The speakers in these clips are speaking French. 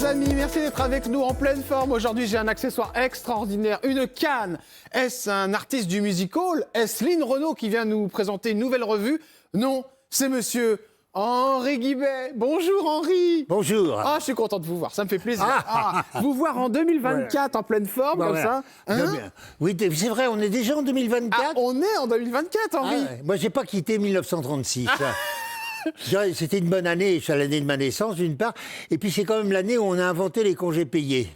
chers amis, merci d'être avec nous en pleine forme. Aujourd'hui, j'ai un accessoire extraordinaire, une canne. Est-ce un artiste du music hall? Est-ce Lynn Renaud qui vient nous présenter une nouvelle revue? Non, c'est monsieur Henri Guibet. Bonjour Henri. Bonjour. Ah, je suis content de vous voir, ça me fait plaisir. Vous voir en 2024 en pleine forme, comme ça. Hein? Oui, c'est vrai, on est déjà en 2024. On est en 2024, Henri. Moi, j'ai pas quitté 1936. C'était une bonne année, c'est l'année de ma naissance d'une part, et puis c'est quand même l'année où on a inventé les congés payés.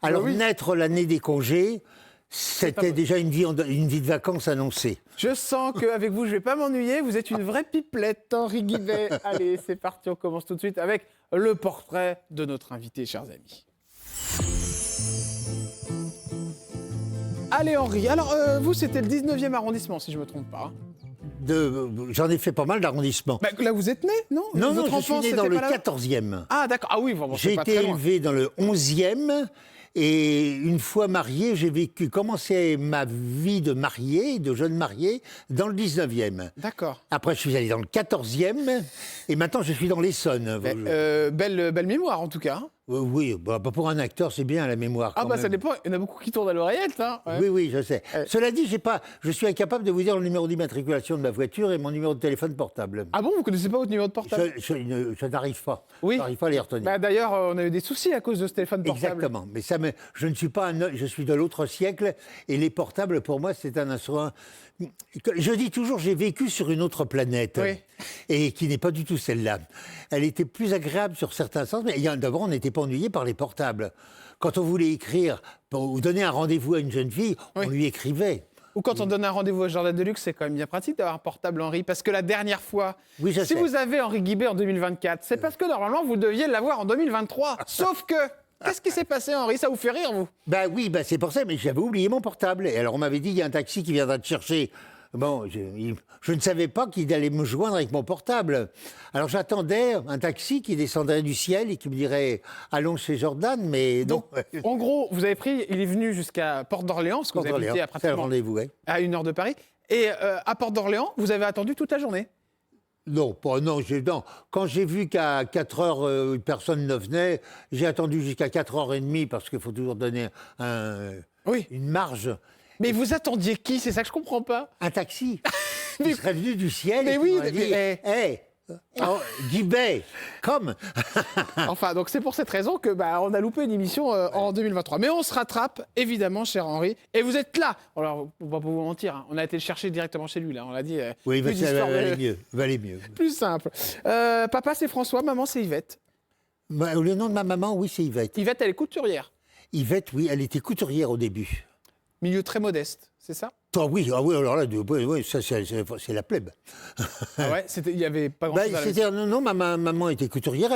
Alors naître l'année des congés, c'était déjà une vie de vacances annoncée. Je sens qu'avec vous, je ne vais pas m'ennuyer. Vous êtes une vraie pipelette, Henri Guibet. Allez, c'est parti, on commence tout de suite avec le portrait de notre invité, chers amis. Allez, Henri. Alors, vous, c'était le 19e arrondissement, si je ne me trompe pas. J'en ai fait pas mal d'arrondissements. Là, vous êtes né, non? Non, je suis né dans le 14e. Ah, d'accord. Ah oui, bon, j'ai été élevé dans le 11e. Et une fois marié, j'ai commencé ma vie de marié, de jeune marié, dans le 19e. D'accord. Après, je suis allé dans le 14e, et maintenant, je suis dans l'Essonne. Belle mémoire, en tout cas. Oui, pour un acteur, c'est bien la mémoire. Quand même. Ça dépend. Il y en a beaucoup qui tournent à l'oreillette. Hein. Ouais. Oui, je sais. Cela dit, je suis incapable de vous dire le numéro d'immatriculation de ma voiture et mon numéro de téléphone portable. Ah bon, vous ne connaissez pas votre numéro de portable? Je n'arrive pas. Oui. Je n'arrive pas à les retenir. D'ailleurs, on a eu des soucis à cause de ce téléphone portable. Exactement. Mais je ne suis pas je suis de l'autre siècle, et les portables, pour moi, c'est un instrument. Je dis toujours, j'ai vécu sur une autre planète, et qui n'est pas du tout celle-là. Elle était plus agréable sur certains sens, mais d'abord, on n'était pas ennuyé par les portables. Quand on voulait écrire, ou donner un rendez-vous à une jeune fille, on lui écrivait. Ou quand on donne un rendez-vous au Jardin de Luxe, c'est quand même bien pratique d'avoir un portable, Henri. Parce que la dernière fois, si vous avez Henri Guibet en 2024, c'est parce que normalement, vous deviez l'avoir en 2023. Sauf que... Qu'est-ce qui s'est passé, Henri? Ça vous fait rire, vous? Oui, c'est pour ça, mais j'avais oublié mon portable. Et alors, on m'avait dit, il y a un taxi qui viendra te chercher. Bon, je ne savais pas qu'il allait me joindre avec mon portable. Alors, j'attendais un taxi qui descendrait du ciel et qui me dirait « Allons chez Jordan », mais non. Donc, en gros, vous avez pris, il est venu jusqu'à Porte d'Orléans, parce que vous avez habité à pratiquement rendez-vous, à 1 heure de Paris. Et à Porte d'Orléans, vous avez attendu toute la journée? Non. Quand j'ai vu qu'à 4 heures, personne ne venait, j'ai attendu jusqu'à 4h30 parce qu'il faut toujours donner une marge. Mais vous attendiez qui? C'est ça que je comprends pas. Un taxi. Il serait venu du ciel. Mais oui, Guibet, comme. Enfin, donc c'est pour cette raison que on a loupé une émission en 2023. Mais on se rattrape, évidemment, cher Henri. Et vous êtes là. Alors, on va pas vous mentir, hein. On a été le chercher directement chez lui, là. On l'a dit. Oui, ça va aller mieux. Plus simple. Papa, c'est François, maman, c'est Yvette. Le nom de ma maman, oui, c'est Yvette. Yvette, elle est couturière. Yvette, oui, elle était couturière au début. Milieu très modeste, c'est ça? Oui, alors là, ça, c'est la plèbe. Ah ouais, il n'y avait pas grand-chose à Non, ma maman était couturière.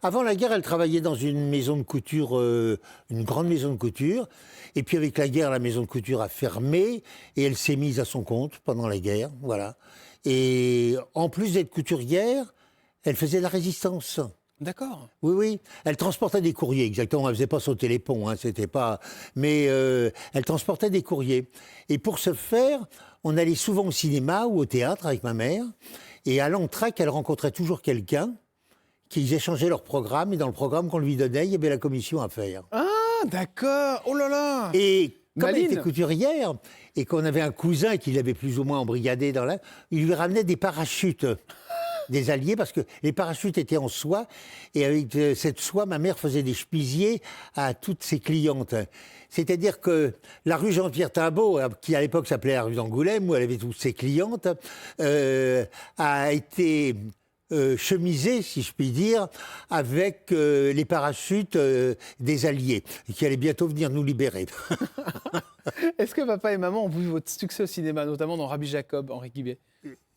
Avant la guerre, elle travaillait dans une maison de couture, une grande maison de couture. Et puis avec la guerre, la maison de couture a fermé et elle s'est mise à son compte pendant la guerre, voilà. Et en plus d'être couturière, elle faisait de la résistance. D'accord. Oui. Elle transportait des courriers, exactement. Elle ne faisait pas sauter les ponts, hein, c'était pas... Mais elle transportait des courriers. Et pour ce faire, on allait souvent au cinéma ou au théâtre avec ma mère. Et à l'entracte, elle rencontrait toujours quelqu'un qui échangeait leur programme. Et dans le programme qu'on lui donnait, il y avait la commission à faire. Ah, d'accord. Oh là là. Et comme elle était couturière, et qu'on avait un cousin qui l'avait plus ou moins embrigadé il lui ramenait des parachutes. Des alliés, parce que les parachutes étaient en soie, et avec cette soie, ma mère faisait des chemisiers à toutes ses clientes. C'est-à-dire que la rue Jean-Pierre Timbaud, qui à l'époque s'appelait la rue d'Angoulême, où elle avait toutes ses clientes, a été chemisée, si je puis dire, avec les parachutes des alliés, qui allaient bientôt venir nous libérer. Est-ce que papa et maman ont vu votre succès au cinéma, notamment dans Rabbi Jacob, Henri Guibet?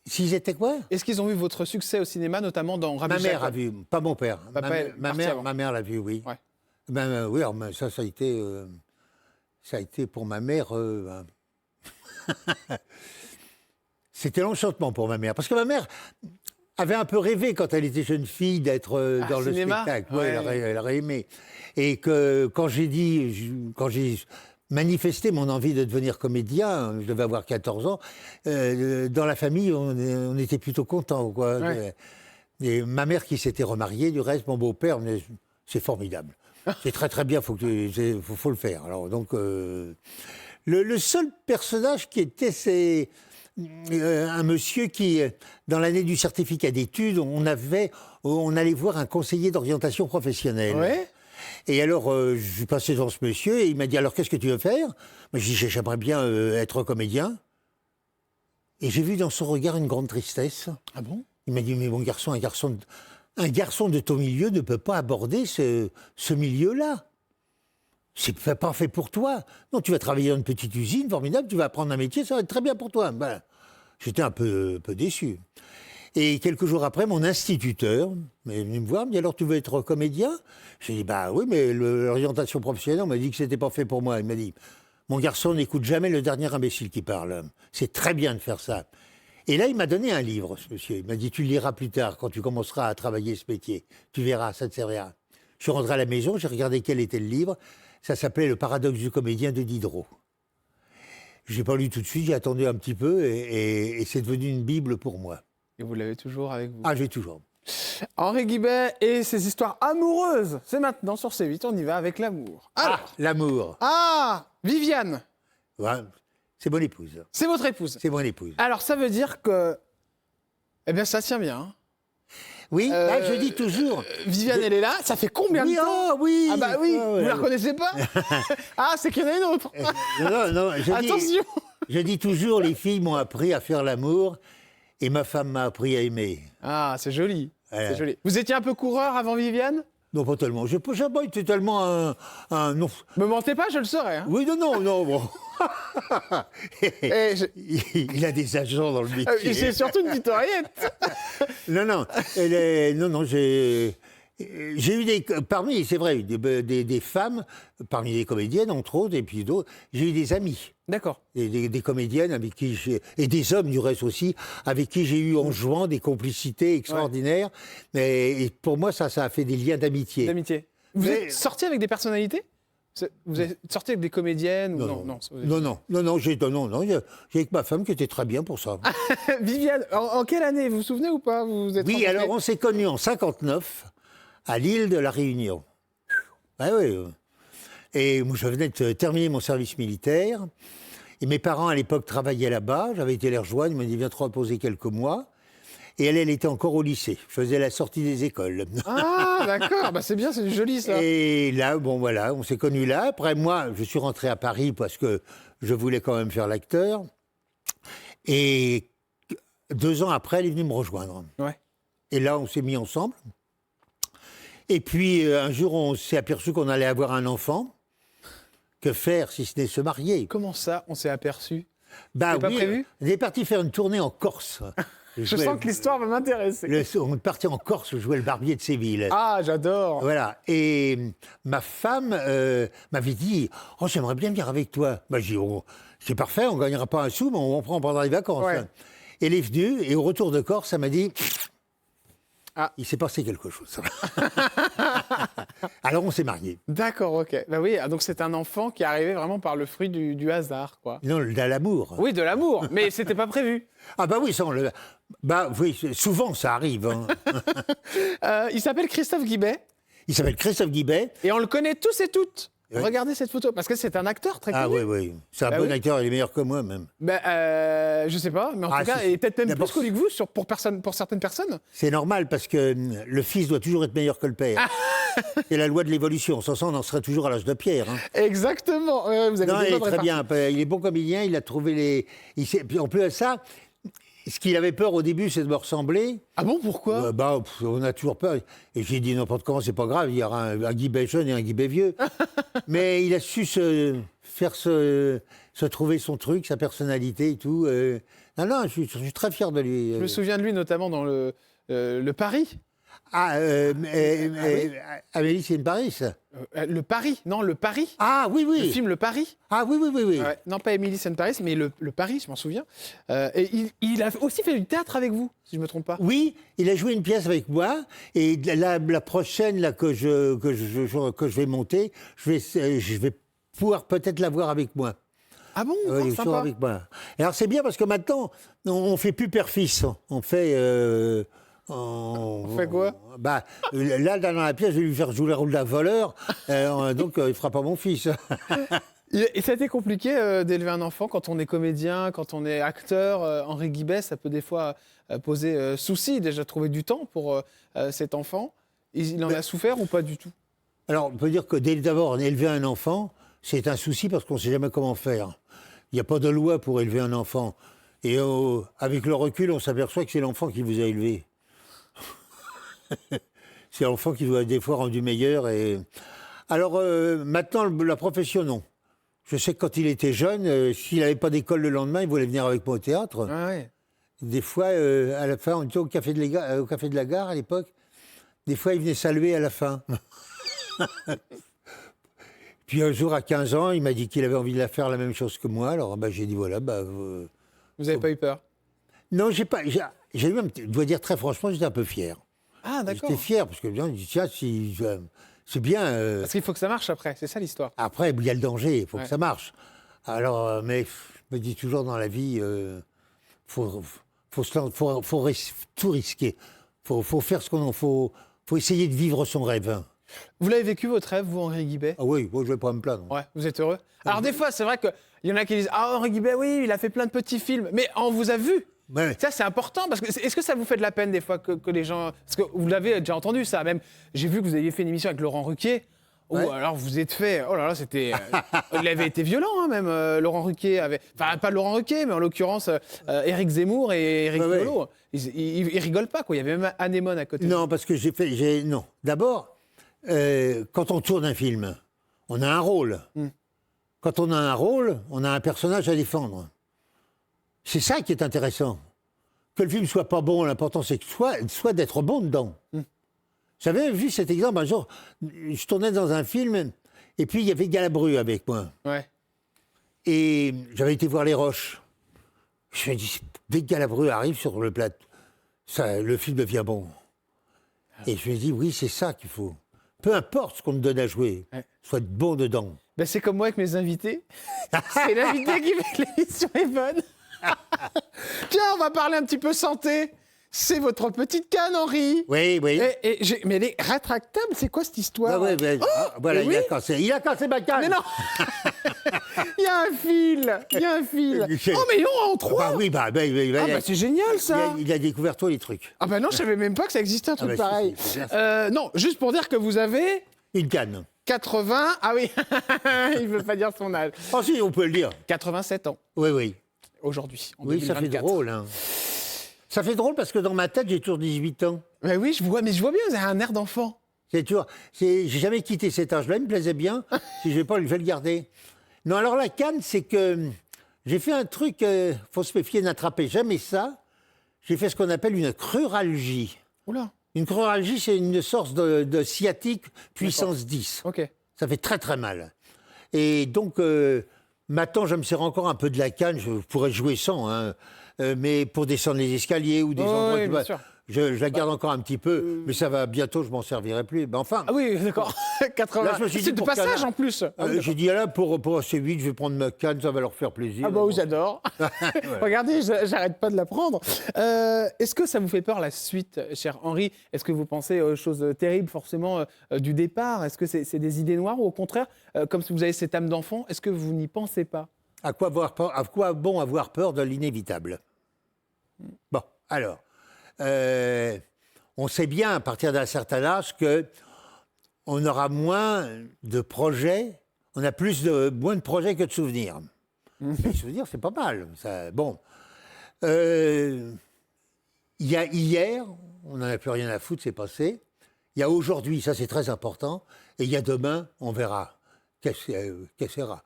S'ils étaient quoi? Est-ce qu'ils ont vu votre succès au cinéma, notamment dans Rabbi Jacob? Ma mère a vu, pas mon père. Ma mère l'a vu, oui. Ouais. Oui, ça a été pour ma mère... C'était l'enchantement pour ma mère. Parce que ma mère avait un peu rêvé, quand elle était jeune fille, d'être dans le spectacle. Ouais. Elle aurait aimé. Et que quand j'ai manifesté mon envie de devenir comédien, je devais avoir 14 ans, dans la famille, on était plutôt contents, quoi. Ouais. Et ma mère qui s'était remariée, du reste, mon beau-père, c'est formidable. C'est très très bien, faut le faire. Alors donc, le seul personnage qui était, c'est un monsieur qui, dans l'année du certificat d'études, on allait voir un conseiller d'orientation professionnelle. Ouais. Et alors, je suis passé devant ce monsieur et il m'a dit, alors qu'est-ce que tu veux faire? Moi, j'ai dit, j'aimerais bien être comédien. Et j'ai vu dans son regard une grande tristesse. Ah bon? Il m'a dit, mais mon garçon, un garçon de ton milieu ne peut pas aborder ce milieu-là. C'est pas fait pour toi. Non, tu vas travailler dans une petite usine, formidable, tu vas apprendre un métier, ça va être très bien pour toi. Ben, j'étais un peu déçu. Et quelques jours après, mon instituteur est venu me voir, il me dit, alors tu veux être comédien? J'ai dit, bah oui, mais l'orientation professionnelle, on m'a dit que c'était pas fait pour moi. Il m'a dit, mon garçon, n'écoute jamais le dernier imbécile qui parle. C'est très bien de faire ça. Et là, il m'a donné un livre, ce monsieur. Il m'a dit, tu le liras plus tard, quand tu commenceras à travailler ce métier. Tu verras, ça te servira. Je suis rentré à la maison, j'ai regardé quel était le livre. Ça s'appelait Le paradoxe du comédien de Diderot. Je l'ai pas lu tout de suite, j'ai attendu un petit peu et c'est devenu une bible pour moi. Et vous l'avez toujours avec vous? Ah, j'ai toujours. Henri Guibet et ses histoires amoureuses. C'est maintenant sur C8, on y va avec l'amour. Alors, L'amour. Viviane. Ouais, c'est mon épouse. C'est votre épouse. C'est mon épouse. Alors, ça veut dire que... Eh bien, ça tient bien. Hein. Oui, je dis toujours. Viviane, elle est là. Ça fait combien de temps? Oui. Ah bah oui, ouais, vous la reconnaissez pas? C'est qu'il y en a une autre. Non, Attention. Je dis toujours, les filles m'ont appris à faire l'amour et ma femme m'a appris à aimer. Ah, c'est joli. Voilà. C'est joli. Vous étiez un peu coureur avant Viviane? Non, pas tellement. Je n'ai pas été tellement un... Non. Me mentez pas, je le saurais. Hein. Oui, non, bon. Et Il a des agents dans le métier. c'est surtout une petite oreillette. Non, j'ai eu parmi, c'est vrai, des femmes, parmi les comédiennes, entre autres, et puis d'autres, j'ai eu des amis. D'accord. Des comédiennes avec qui et des hommes du reste aussi, avec qui j'ai eu en jouant des complicités extraordinaires. Et pour moi, ça a fait des liens d'amitié. D'amitié. Vous êtes sorti avec des personnalités? Vous êtes sorti avec des comédiennes ou Non, j'ai avec ma femme qui était très bien pour ça. Viviane, en quelle année? Vous vous souvenez ou pas? Vous êtes Oui, rencontrés? alors on s'est connus en 59 à l'île de la Réunion. Oui. Et moi, je venais de terminer mon service militaire. Et mes parents, à l'époque, travaillaient là-bas. J'avais été les rejoindre. Ils m'ont dit, viens te reposer quelques mois. Et elle était encore au lycée. Je faisais la sortie des écoles. Ah, d'accord. Bah, c'est bien, c'est joli, ça. Et là, bon, voilà, on s'est connus là. Après, moi, je suis rentré à Paris parce que je voulais quand même faire l'acteur. Et 2 ans après, elle est venue me rejoindre. Ouais. Et là, on s'est mis ensemble. Et puis, un jour, on s'est aperçu qu'on allait avoir un enfant. Que faire si ce n'est se marier? Comment ça, on s'est aperçu? Bah C'était pas prévu? on est parti faire une tournée en Corse. Je sens que l'histoire va m'intéresser. On est parti en Corse jouer le barbier de Séville. Ah, j'adore. Voilà. Et ma femme m'avait dit, oh, j'aimerais bien venir avec toi. Bah, j'ai dit, oh, c'est parfait, on ne gagnera pas un sou, mais on prend pendant les vacances. Ouais. Elle est venue, et au retour de Corse, elle m'a dit, il s'est passé quelque chose. Alors on s'est mariés. D'accord, ok. Bah oui, donc c'est un enfant qui est arrivé vraiment par le fruit du hasard, quoi. Non, de l'amour. Oui, de l'amour, mais c'était pas prévu. Ah bah oui, oui, souvent ça arrive. Hein. Il s'appelle Christophe Guibet. Il s'appelle Christophe Guibet. Et on le connaît tous et toutes. Oui. Regardez cette photo, parce que c'est un acteur très connu. Ah oui. C'est un bon acteur, il est meilleur que moi même. Je sais pas, mais en tout cas, il est peut-être même plus connu que vous pour certaines personnes. C'est normal, parce que le fils doit toujours être meilleur que le père. C'est la loi de l'évolution. Sans ça, on en serait toujours à l'âge de pierre. Hein. Exactement. Vous avez non, des il est bonnes très bien. réparties. Il est bon comédien, il a trouvé les... Puis en plus de ça, ce qu'il avait peur au début, c'est de me ressembler. Ah bon, pourquoi? On a toujours peur. Et j'ai dit n'importe comment, c'est pas grave, il y aura un Guibet jeune et un Guibet vieux. Mais il a su se trouver son truc, sa personnalité et tout. Non, je suis très fier de lui. Je me souviens de lui notamment dans le Paris. Amélie, c'est une Paris. Le Paris, non, le Paris. Ah oui. Le film Le Paris. Ah oui. Ouais, non, pas Emily in Paris, mais le Paris, je m'en souviens. Et il a aussi fait du théâtre avec vous, si je ne me trompe pas. Oui, il a joué une pièce avec moi. Et la prochaine là, que je vais monter, je vais pouvoir peut-être la voir avec moi. Ah bon? Oui, sympa. avec moi. Et alors c'est bien parce que maintenant, on ne fait plus père-fils. On fait On fait quoi? Bah, là, dans la pièce, je vais lui faire jouer le rôle d'un voleur, donc il ne fera pas mon fils. Et ça a été compliqué d'élever un enfant quand on est comédien, quand on est acteur. Henri Guibet, ça peut des fois poser souci, déjà trouver du temps pour cet enfant. Il en a souffert ou pas du tout? Alors, on peut dire que dès d'abord, élever un enfant, c'est un souci parce qu'on ne sait jamais comment faire. Il n'y a pas de loi pour élever un enfant. Et avec le recul, on s'aperçoit que c'est l'enfant qui vous a élevé. C'est l'enfant qui vous a des fois rendu meilleur. Alors, maintenant, la profession, non. Je sais que quand il était jeune, s'il n'avait pas d'école le lendemain, il voulait venir avec moi au théâtre. Ah ouais. Des fois, à la fin, on était au café de la Gare à l'époque. Des fois, il venait saluer à la fin. Puis un jour, à 15 ans, il m'a dit qu'il avait envie de faire la même chose que moi. Alors, j'ai dit, voilà. Vous n'avez pas eu peur? Non, j'ai pas. J'ai eu je dois dire très franchement, j'étais un peu fier. Ah, d'accord. J'étais fier, parce que je dis, tiens, c'est bien. Parce qu'il faut que ça marche après, c'est ça l'histoire. Après, il y a le danger, il faut que ça marche. Alors, mais je me dis toujours dans la vie, faut tout risquer. Faut faire ce qu'on faut essayer de vivre son rêve. Vous l'avez vécu votre rêve, vous, Henri Guibet? Ah oui, moi je vais pas me plaindre. Ouais, vous êtes heureux? Alors des fois, c'est vrai qu'il y en a qui disent ah, Henri Guibet, oui, il a fait plein de petits films, mais on vous a vu. Ouais. Ça, c'est important, parce que est-ce que ça vous fait de la peine des fois que les gens... Parce que vous l'avez déjà entendu, ça, même. J'ai vu que vous aviez fait une émission avec Laurent Ruquier, où alors vous êtes fait... Oh là là, c'était... il avait été violent, hein, même, Laurent Ruquier avait... Enfin, pas Laurent Ruquier, mais en l'occurrence, Éric Zemmour et Éric Nolot. Ils rigolent pas, quoi. Il y avait même Anémone à côté. Non, parce que non. D'abord, quand on tourne un film, on a un rôle. Quand on a un rôle, on a un personnage à défendre. C'est ça qui est intéressant. Que le film soit pas bon, l'important c'est que soit d'être bon dedans. J'avais vu cet exemple un jour, je tournais dans un film, et puis il y avait Galabru avec moi. Ouais. Et j'avais été voir Les Roches. Je me dis, dès que Galabru arrive sur le plateau, le film devient bon. Et je me dis, oui, c'est ça qu'il faut. Peu importe ce qu'on te donne à jouer, soit bon dedans. Ben, c'est comme moi avec mes invités. C'est l'invité qui fait que l'émission est bonne. Tiens, on va parler un petit peu santé. C'est votre petite canne, Henri. Oui, oui. Mais elle est rétractable, c'est quoi cette histoire? Voilà, il a cassé ma canne. Mais non. Il y a un fil. Oh, mais non, en trois. C'est génial, ça. Il a découvert tous les trucs. Ah bah non, je savais même pas que ça existait un truc pareil. Non, juste pour dire que vous avez... Une canne. 80... Ah oui, il veut pas dire son âge. Ah si, on peut le dire. 87 ans. Oui. Aujourd'hui, en oui, 2024. Ça fait drôle. Hein. Ça fait drôle parce que dans ma tête, j'ai toujours 18 ans. Mais oui, je vois bien, vous avez un air d'enfant. J'ai jamais quitté cet âge-là, il me plaisait bien. Si je vais pas, je vais le garder. Non, alors la canne, c'est que j'ai fait un truc, faut se méfier, n'attrapez jamais ça. J'ai fait ce qu'on appelle une cruralgie. Oula. Une cruralgie, c'est une sorte de sciatique puissance 10. Ok. Ça fait très très mal. Et donc, maintenant, je me sers encore un peu de la canne, je pourrais jouer sans, hein, mais pour descendre les escaliers ou des endroits... Oui, bien sûr. Je la garde encore un petit peu, mais ça va, bientôt, je m'en servirai plus. Ben, enfin... Ah oui, d'accord. 80. Là, je me suis dit, c'est de passage, en plus. J'ai dit, là, pour assez vite, je vais prendre ma canne, ça va leur faire plaisir. Ah bah oui, j'adore. Regardez, j'arrête pas de la prendre. Est-ce que ça vous fait peur, la suite, cher Henri? Est-ce que vous pensez aux choses terribles, forcément, du départ? Est-ce que c'est des idées noires ou au contraire, comme si vous avez cette âme d'enfant, est-ce que vous n'y pensez pas? À quoi bon avoir peur de l'inévitable? Bon, alors... on sait bien, à partir d'un certain âge, qu'on aura moins de projets, on a moins de projets que de souvenirs. Les souvenirs, c'est pas mal. Bon. Il y a hier, on n'en a plus rien à foutre, c'est passé. Il y a aujourd'hui, ça c'est très important. Et il y a demain, on verra. Qu'est-ce que sera.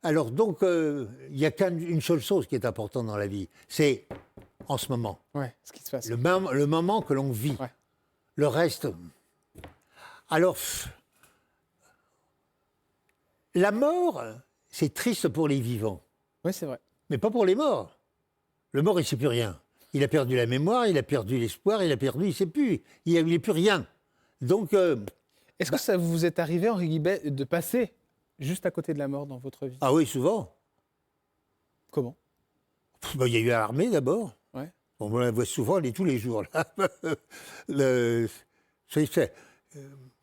Alors donc, il n'y a qu'une seule chose qui est importante dans la vie, c'est en ce moment. Ouais, ce qui se passe. Le moment que l'on vit. Ouais. Le reste... Alors, la mort, c'est triste pour les vivants. Oui, c'est vrai. Mais pas pour les morts. Le mort, il ne sait plus rien. Il a perdu la mémoire, il a perdu l'espoir, il ne sait plus. Il n'est plus rien. Donc... Est-ce que ça vous est arrivé, Henri Guibet, de passer juste à côté de la mort dans votre vie? Ah oui, souvent. Comment? Il y a eu l'armée d'abord. Ouais. On la voit souvent, elle est tous les jours, là.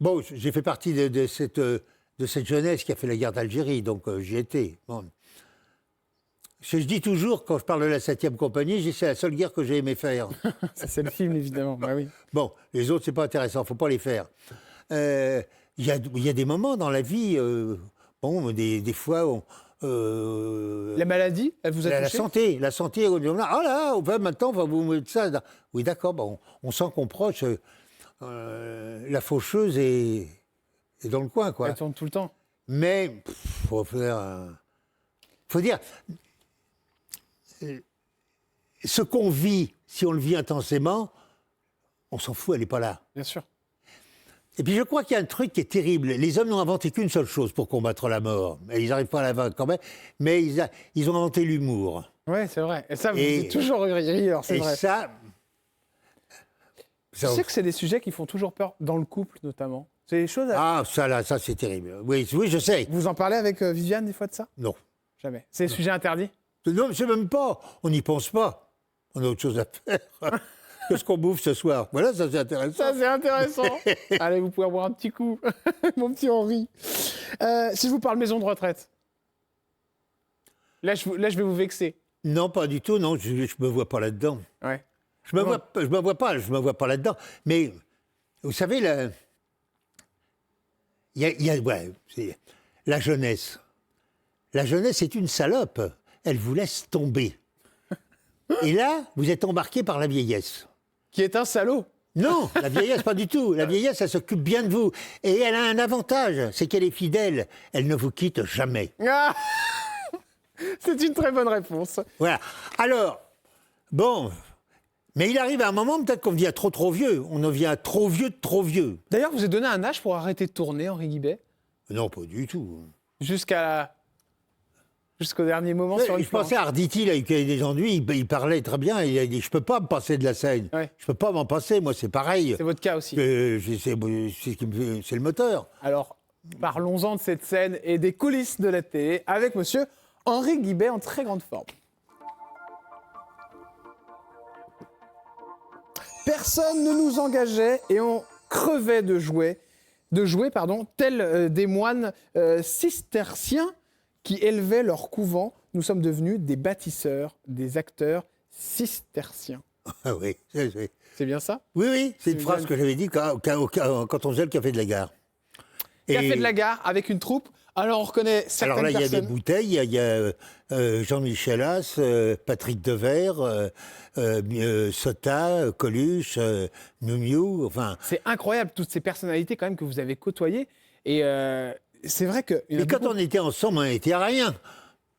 Bon, j'ai fait partie de cette jeunesse qui a fait la guerre d'Algérie, donc j'y étais. Bon. Je dis toujours, quand je parle de la 7e compagnie, c'est la seule guerre que j'ai aimé faire. Ça, c'est le film, évidemment. Bah oui. Bon, les autres, c'est pas intéressant, faut pas les faire. Il y a des moments dans la vie, des fois, La maladie, elle vous a touché? la santé, on dit, ah là, maintenant, on va vous mettre ça. Oui, d'accord, bon, on sent qu'on proche, la faucheuse est dans le coin, quoi. Elle tourne tout le temps. Mais, faut dire, ce qu'on vit, si on le vit intensément, on s'en fout, elle n'est pas là. Bien sûr. Et puis je crois qu'il y a un truc qui est terrible. Les hommes n'ont inventé qu'une seule chose pour combattre la mort. Et ils n'arrivent pas à la vaincre quand même, mais ils ont inventé l'humour. Oui, c'est vrai. Et ça, vous dites toujours rire, c'est vrai. Et ça... Je sais que c'est des sujets qui font toujours peur, dans le couple notamment. C'est des choses... Ah, ça c'est terrible. Oui, je sais. Vous en parlez avec Viviane des fois de ça? Non. Jamais. C'est des sujets interdits? Non, je sais même pas. On n'y pense pas. On a autre chose à faire. Qu'est-ce qu'on bouffe ce soir? Voilà, ça c'est intéressant. Ça c'est intéressant. Allez, vous pouvez boire un petit coup, mon petit Henri. Si je vous parle maison de retraite, là je vais vous vexer. Non, pas du tout. Non, je me vois pas là-dedans. Ouais. Je me vois pas là-dedans. Mais vous savez, c'est la jeunesse. La jeunesse est une salope. Elle vous laisse tomber. Et là, vous êtes embarqué par la vieillesse. Qui est un salaud. Non, la vieillesse, pas du tout. La vieillesse, elle s'occupe bien de vous. Et elle a un avantage, c'est qu'elle est fidèle. Elle ne vous quitte jamais. Ah c'est une très bonne réponse. Voilà. Alors, bon, mais il arrive à un moment, peut-être qu'on devient trop vieux. On devient trop vieux de trop vieux. D'ailleurs, vous avez donné un âge pour arrêter de tourner, Henri Guibet? Non, pas du tout. Jusqu'au dernier moment sur une Je pensais à Arditi, là, qui avait des ennuis, il parlait très bien, il a dit, je peux pas me passer de la scène. Ouais. Je peux pas m'en passer, moi, c'est pareil. C'est votre cas aussi. C'est le moteur. Alors, parlons-en de cette scène et des coulisses de la télé avec monsieur Henri Guibet en très grande forme. Personne ne nous engageait et on crevait de jouer, tels des moines cisterciens qui élevaient leur couvent. Nous sommes devenus des bâtisseurs, des acteurs cisterciens. Ah oui, C'est bien ça? Oui, c'est une phrase que j'avais dit quand on faisait le café de la gare. Café de la gare avec une troupe. Alors on reconnaît certaines personnes. Alors là, il y a des bouteilles, il y a Jean-Michel Haas, Patrick Devers, Sota, Coluche, Miu Miu, enfin... C'est incroyable, toutes ces personnalités quand même que vous avez côtoyées. Et c'est vrai que... Mais quand on était ensemble, on n'était à rien.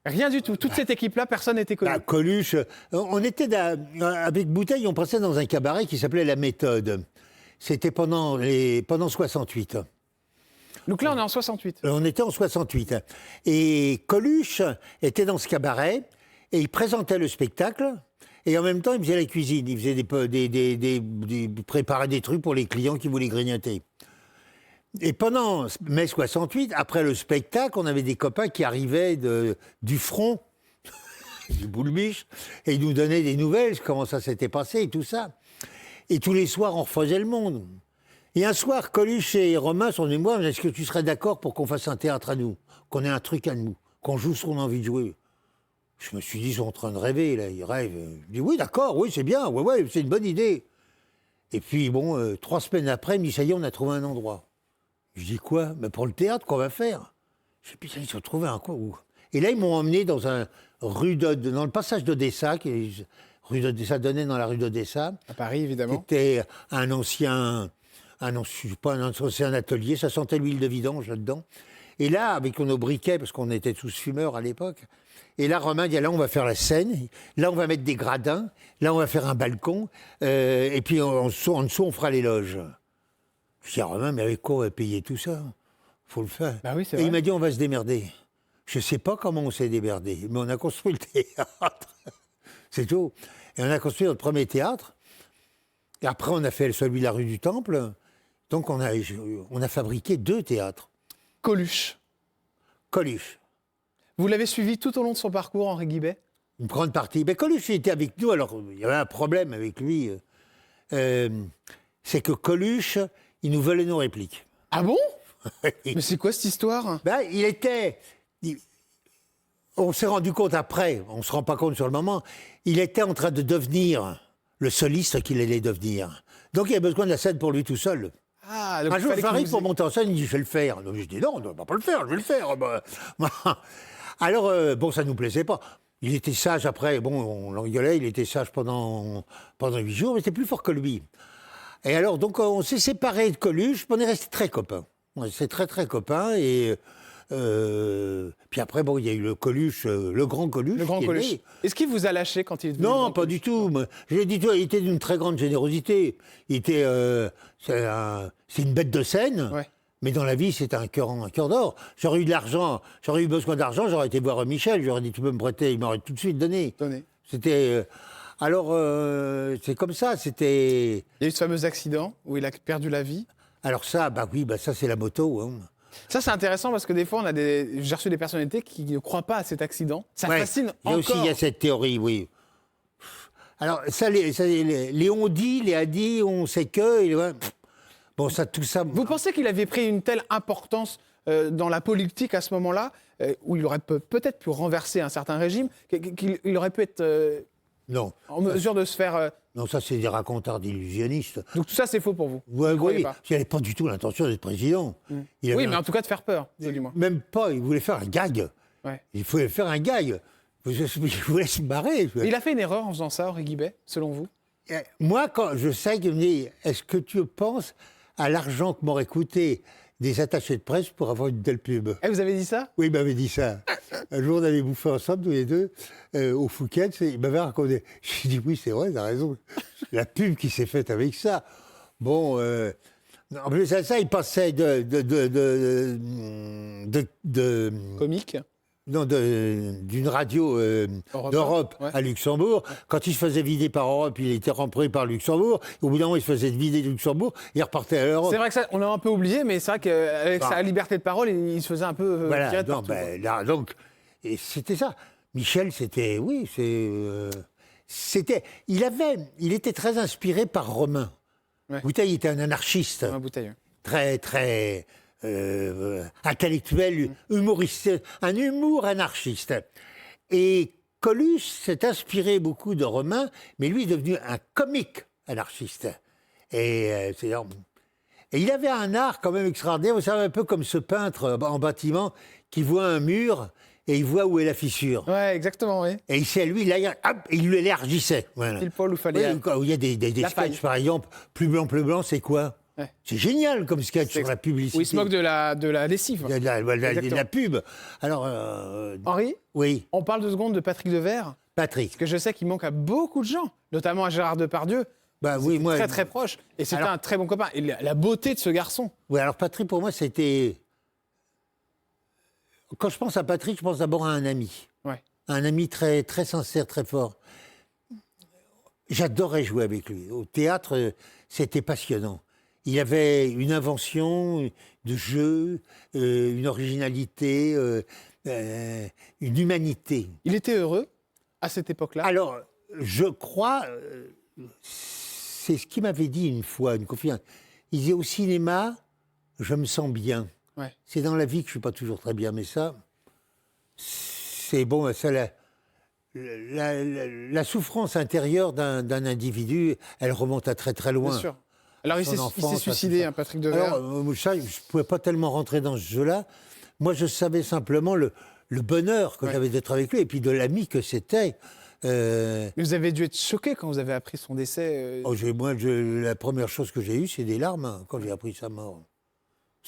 Rien du tout. Toute cette équipe-là, personne n'était connu. Coluche, on était avec Bouteille, on passait dans un cabaret qui s'appelait La Méthode. C'était pendant 68. Donc là, on est en 68. On était en 68. Et Coluche était dans ce cabaret et il présentait le spectacle et en même temps, il faisait la cuisine. Il faisait préparait des trucs pour les clients qui voulaient grignoter. Et pendant mai 68, après le spectacle, on avait des copains qui arrivaient du front, du boule-biche, et ils nous donnaient des nouvelles, comment ça s'était passé et tout ça. Et tous les soirs, on refaisait le monde. Et un soir, Coluche et Romain sont venus me voir, est-ce que tu serais d'accord pour qu'on fasse un théâtre à nous, qu'on ait un truc à nous, qu'on joue ce qu'on a envie de jouer? Je me suis dit, ils sont en train de rêver, là, ils rêvent. Je dis, oui, d'accord, oui, c'est bien, ouais, c'est une bonne idée. Et puis, bon, 3 semaines après, il me dit, ça y est, on a trouvé un endroit. Je dis, quoi? Mais pour le théâtre, qu'on va faire? Je dis, putain, ils ont trouvé un quoi? Et là, ils m'ont emmené dans dans le passage d'Odessa, rue d'Odessa donnait dans la rue d'Odessa. À Paris, évidemment. C'était un ancien atelier, ça sentait l'huile de vidange là-dedans. Et là, avec nos briquets, parce qu'on était tous fumeurs à l'époque, et là, Romain dit, là, on va faire la scène, là, on va mettre des gradins, là, on va faire un balcon, et puis en dessous, on fera les loges. Je dis, Romain, mais avec quoi on va payer tout ça? Faut le faire. Bah oui, c'est et vrai. il m'a dit, on va se démerder. Je ne sais pas comment on s'est démerdé, mais on a construit le théâtre. C'est tout. Et on a construit notre premier théâtre. Et après, on a fait celui de la rue du Temple. Donc, on a fabriqué 2 théâtres. Coluche. Coluche. Vous l'avez suivi tout au long de son parcours, Henri Guibet? une grande partie. Mais Coluche était avec nous, alors il y avait un problème avec lui. C'est que Coluche, il nous volait nos répliques. Ah bon? Mais c'est quoi cette histoire? Ben, on s'est rendu compte après, on ne se rend pas compte sur le moment, il était en train de devenir le soliste qu'il allait devenir. Donc il avait besoin de la scène pour lui tout seul. Ah, donc Un il jour, fallait qu'il j'arrive vous- pour monter en scène, il dit, je vais le faire. Donc je dis, non, on ne va pas le faire, je vais le faire. Alors, bon, ça ne nous plaisait pas. Il était sage après, bon, on l'engueulait, il était sage pendant 8 jours, mais c'était plus fort que lui. Et alors, donc, on s'est séparés de Coluche, on est restés très copains. On est restés très, très copains, et puis après, bon, il y a eu le Coluche, le grand Coluche. Le grand qui est Coluche. né. Est-ce qu'il vous a lâché quand il est devenu le Non, grand pas Coluche? du tout. Moi, je l'ai dit, tu vois, il était d'une très grande générosité. Il était, c'est une bête de scène, Ouais. mais dans la vie, c'est un cœur d'or. J'aurais eu de l'argent, j'aurais eu besoin d'argent, j'aurais été voir Michel, j'aurais dit, tu peux me prêter, il m'aurait tout de suite donné. Tenez. C'était, alors, c'est comme ça, c'était... Il y a eu ce fameux accident où il a perdu la vie. Alors ça, bah oui, bah ça c'est la moto. Hein. Ça, c'est intéressant parce que des fois, j'ai reçu des personnalités qui ne croient pas à cet accident. Ça Ouais. fascine Il y a encore. aussi, il y a cette théorie, oui. Alors, ça, les on dit, les a dit, on sait que... Bon, ça, tout ça... Vous pensez qu'il avait pris une telle importance dans la politique à ce moment-là, où il aurait peut-être pu renverser un certain régime, qu'il aurait pu être Non. en mesure de se faire... Non, ça, c'est des racontards d'illusionnistes. Donc tout ça, c'est faux pour vous? Ouais, Vous croyez oui, pas? il n'avait pas du tout l'intention d'être président. Il Oui, avait mais en tout cas de faire peur, du moins. Même pas, il voulait faire un gag. Ouais. Il voulait faire un gag. Il voulait se marrer. Mais il a fait une erreur en faisant ça, Henri Guibet, selon vous? Moi, quand je sais qu'il me dit, est-ce que tu penses à l'argent que m'aurait coûté des attachés de presse pour avoir une telle pub? Eh, vous avez dit ça? Oui, il m'avait dit ça. Un jour, on avait bouffé ensemble, tous les deux, au Fouquet. Il m'avait raconté. J'ai dit, oui, c'est vrai, t'as raison. La pub qui s'est faite avec ça. Bon, en plus à ça, il passait Comique? non, d'une radio Europe d'Europe 1, ouais. à Luxembourg. Quand il se faisait vider par Europe, il était repris par Luxembourg. Au bout d'un moment, il se faisait vider de Luxembourg, il repartait à l'Europe. C'est vrai que ça, on l'a un peu oublié, mais c'est vrai qu'avec Bah. sa liberté de parole, il se faisait un peu Voilà, tirer de non, partout, quoi. ben, là, donc, et c'était ça. Michel, c'était, oui, c'était, il était très inspiré par Romain. Ouais. Bouteille était un anarchiste, Dans la bouteille. très, très intellectuel, humoriste, un humour anarchiste. Et Coluche s'est inspiré beaucoup de Romain, mais lui est devenu un comique anarchiste. Et il avait un art quand même extraordinaire, vous savez, un peu comme ce peintre en bâtiment qui voit un mur et il voit où est la fissure. Ouais, exactement, oui. Et il sait, lui, là, hop, il l'élargissait. Voilà. Pile poil où fallait... Oui, où il y a des la faille. sketchs, par exemple, plus blanc, c'est quoi? Ouais. C'est génial comme sketch sur la publicité. Où il se moque de la lessive. de la Exactement. pub. Alors, Henri, oui, on parle 2 secondes de Patrick Devers, Patrick. que je sais qu'il manque à beaucoup de gens, notamment à Gérard Depardieu. Bah oui, moi. Très très proche. Et c'était Alors- un très bon copain. Et la beauté de ce garçon. Oui, alors Patrick, pour moi, c'était. Quand je pense à Patrick, je pense d'abord à un ami. Ouais. Un ami très, très sincère, très fort. J'adorais jouer avec lui. Au théâtre, c'était passionnant. Il avait une invention de jeu, une originalité, une humanité. Il était heureux à cette époque-là. Alors, je crois, c'est ce qu'il m'avait dit une fois, une confidence. Il disait, au cinéma, je me sens bien. Ouais. C'est dans la vie que je ne suis pas toujours très bien, mais ça, c'est bon, ça, la souffrance intérieure d'un individu, elle remonte à très très loin. Bien sûr. Alors il Son s'est enfance, suicidé, tout ça. Patrick Devers. Alors, ça, je ne pouvais pas tellement rentrer dans ce jeu-là. Moi, je savais simplement le bonheur que Ouais. j'avais d'être avec lui, et puis de l'ami que c'était. Mais vous avez dû être choqué quand vous avez appris son décès. La première chose que j'ai eue, c'est des larmes hein, quand j'ai appris sa mort.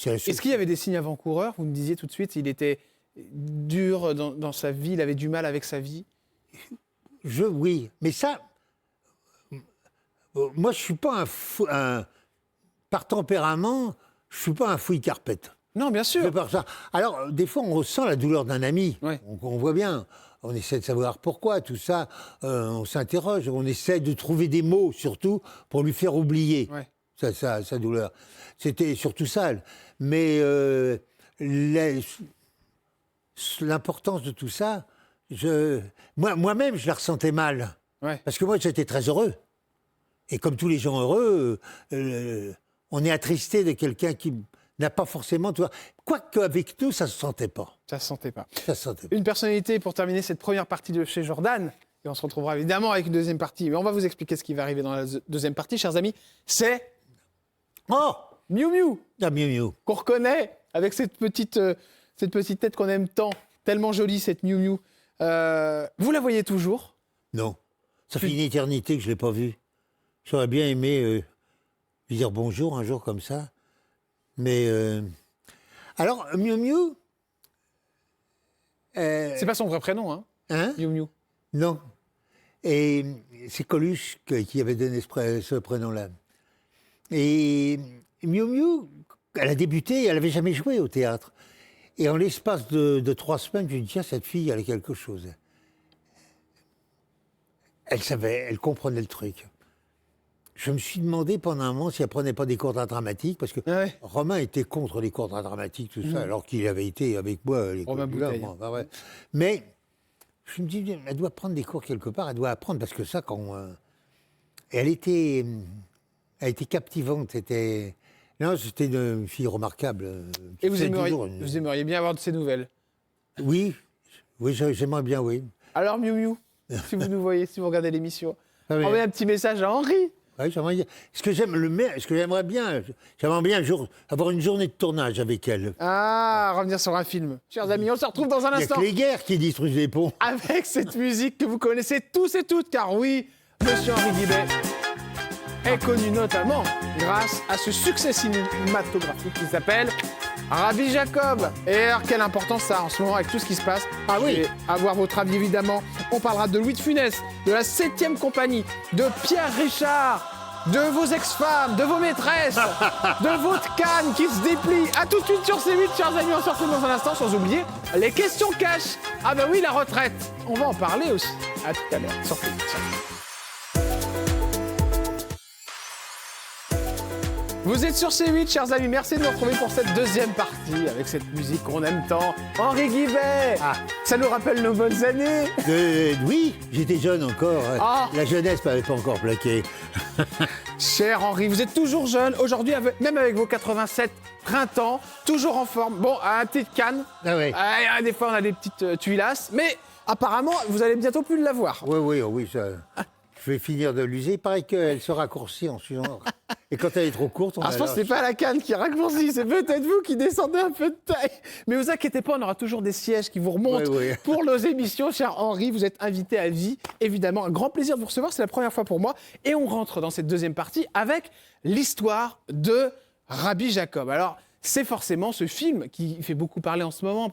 Est-ce qu'il y avait des signes avant-coureurs? Vous me disiez tout de suite, il était dur dans sa vie, il avait du mal avec sa vie. Oui, mais ça, moi, je suis pas par tempérament, je suis pas un fouille-carpette. Non, bien Je sûr. veux pas ça. Alors, des fois, on ressent la douleur d'un ami. Ouais. On voit bien. On essaie de savoir pourquoi, tout ça. On s'interroge. On essaie de trouver des mots, surtout, pour lui faire oublier Ouais. sa douleur. C'était surtout ça. Mais l'importance de tout ça, Moi-même, je la ressentais mal. Ouais. Parce que moi, j'étais très heureux. Et comme tous les gens heureux, on est attristé de quelqu'un qui n'a pas forcément... Tu vois, quoique avec nous, ça ne se sentait pas. Ça se sentait pas. Ça se sentait pas. Une personnalité pour terminer cette première partie de chez Jordan. Et on se retrouvera évidemment avec une deuxième partie. Mais on va vous expliquer ce qui va arriver dans la deuxième partie, chers amis. C'est Oh, Miu Miu, ah, Miu Miu. qu'on reconnaît avec cette petite tête qu'on aime tant. Tellement jolie, cette Miu Miu. Vous la voyez toujours? Non. Ça fait une éternité que je ne l'ai pas vue. J'aurais bien aimé lui dire bonjour un jour comme ça. Mais... Alors, Miu Miu... C'est pas son vrai prénom, hein, Hein? Miu Miu. Non. Et c'est Coluche qui avait donné ce prénom-là. Et Miu Miu, elle a débuté, elle n'avait jamais joué au théâtre. Et en l'espace de 3 semaines, je me dis, tiens, cette fille, elle a quelque chose. Elle savait, elle comprenait le truc. Je me suis demandé pendant un moment si elle ne prenait pas des cours d'art dramatique, parce que Ouais. Romain était contre les cours d'art dramatique, tout ça, alors qu'il avait été avec moi à l'école Romain du Havre. Bouteille. Enfin, ouais. Mais je me dis, elle doit prendre des cours quelque part, elle doit apprendre, parce que ça, quand... elle était captivante, Non, c'était une fille remarquable. Et qui fait toujours vous aimeriez bien avoir de ces nouvelles. Oui, j'aimerais bien, oui. Alors Miu Miu, si vous nous voyez, si vous regardez l'émission, Ah oui. envoyez un petit message à Henri. Ouais, j'aimerais bien. Ce que j'aimerais bien un jour avoir une journée de tournage avec elle. Ah, revenir sur un film. Chers amis, on se retrouve dans un Il n'y a instant que les guerres qui détruisent les ponts. avec cette musique que vous connaissez tous et toutes, car oui, Monsieur Henri Guibet est connu notamment grâce à ce succès cinématographique qui s'appelle Rabbi Jacob. Et alors, quelle importance ça a en ce moment avec tout ce qui se passe. Ah oui. Je vais avoir votre avis évidemment. On parlera de Louis de Funès, de la 7e compagnie, de Pierre Richard, de vos ex-femmes, de vos maîtresses, de votre canne qui se déplie. À tout de suite sur C8, chers amis, on se retrouve dans un instant, sans oublier les questions cash. Ah bah oui, la retraite. On va en parler aussi. À tout à l'heure. Sur C8. Vous êtes sur C8, chers amis. Merci de nous retrouver pour cette deuxième partie avec cette musique qu'on aime tant. Henri Guibet. Ah. Ça nous rappelle nos bonnes années. Oui, j'étais jeune encore. Ah. La jeunesse m'avait pas encore plaqué. Cher Henri, vous êtes toujours jeune. Aujourd'hui, même avec vos 87 printemps, toujours en forme. Bon, un petit canne. Ah oui. Des fois, on a des petites tuilasses. Mais apparemment, vous allez bientôt plus l'avoir. Oui, ça... Je vais finir de l'user. Il paraît qu'elle se raccourcit en suivant. Et quand elle est trop courte, on Alors, je pense que c'est pas la canne qui raccourcit, c'est peut-être vous qui descendez un peu de taille. Mais vous inquiétez pas, on aura toujours des sièges qui vous remontent Oui. pour nos émissions. Cher Henri, vous êtes invité à vie. Évidemment, un grand plaisir de vous recevoir. C'est la première fois pour moi. Et on rentre dans cette deuxième partie avec l'histoire de Rabbi Jacob. Alors, c'est forcément ce film qui fait beaucoup parler en ce moment.